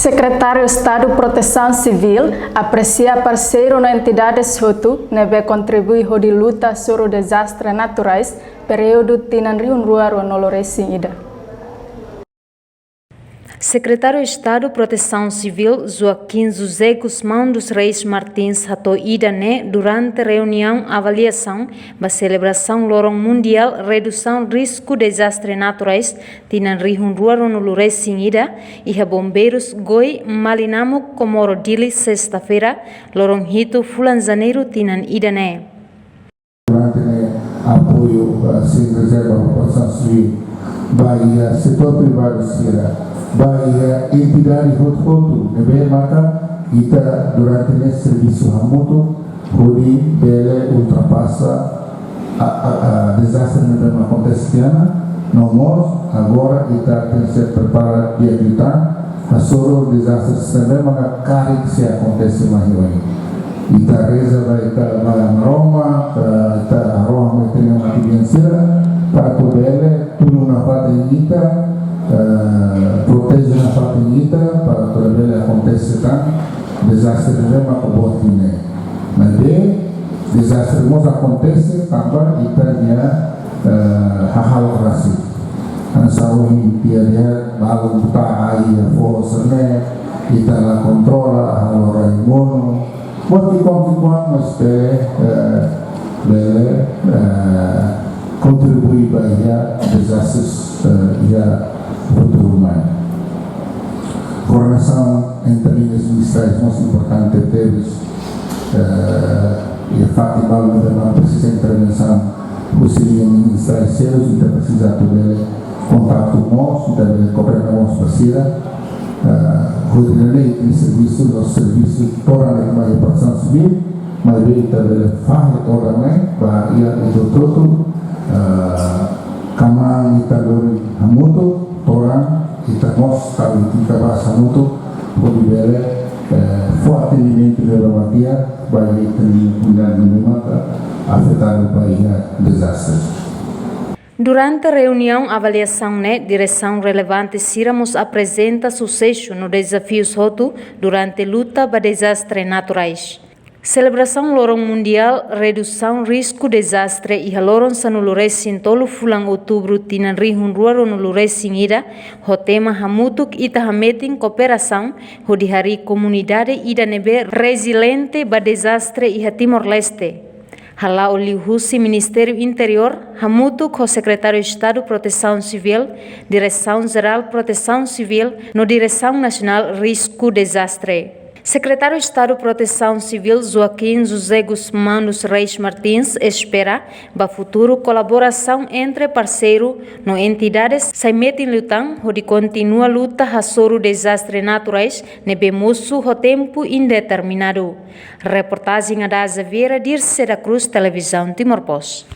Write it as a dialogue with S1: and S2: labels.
S1: Secretário de Estado de Proteção Civil aprecia parceiro na entidades Hutu neve contribui de luta sobre desastres naturais período tinan riunruaro noloresin ida.
S2: Secretário de Estado de Proteção Civil Joaquim José Guzmão dos Reis Martins hatou ida durante reunião avaliação da celebração Lorong Mundial Redução Risco de Desastres Naturais tinan riunruaro noloresin ida e bombeiros Goi Malinamuk Komoro Dili sexta-feira Lorong Hito Fulan Janeiro tinan ida
S3: Durante apoio sem reserva à população civil, Bahia, setor privado Bahia, entidade Hutu, maka kita durante esse serviço hamuto, pode bele ultrapassa a desastre que não acontece agora kita tem que se preparar de evitar a soro desastres também, maka cari que se acontece mais Ita reza ita Roma, ita Roma tem uma financeira para poder tudo na parte ita protege na parte ita para poder acontecer desastre mesmo acontece. Mas de desastre mesmo acontece também ita nya hal rasik. Ansaruhi dia baru buta air força ita la controla hal raimono. Buat kita mesti contribuir para desastres futuros. Coordenação entre linhas ministeriais mais importante deles e Fátima Almeida precisa intervenção os linhas ministeriais sérios e precisa ter contato conosco, ter cooperação parceira. Coordenei em serviços, os serviços toda a população civil, mas bem também faz toda a Bahia e do todo, kama itadori hamuto, toda itamos kami kita bahasa hamuto, pode ver forte atendimento da Bahia, Bahia tem cuidado de mata afetar o Bahia desastres.
S2: Durante a reunião avaliação direção relevante Siramos apresenta sucesso no desafios Hutu durante a luta para desastres naturais. Celebração Lorong Mundial Redução Risco Desastre e a Lorong Sanuluresin tolo fulang outubro tinan rihunruaro nuluresin ida o tema hamutuk ita hametin cooperação ho di hari comunidade ida nebe resiliente ba desastre e Timor-Leste. Halau Lihusi Ministério Interior, hamutu com o Secretário de Estado de Proteção Civil, Direção-Geral de Proteção Civil, no Direção Nacional Risco Desastre. Secretário de Estado de Proteção Civil Joaquim José Guzmão dos Reis Martins espera para futuro colaboração entre parceiros no entidades se metem lutando onde continua a luta sobre desastres naturais nebe musu o tempo indeterminado. Reportagem da Azaveira Dirce da Cruz Televisão Timor-Post.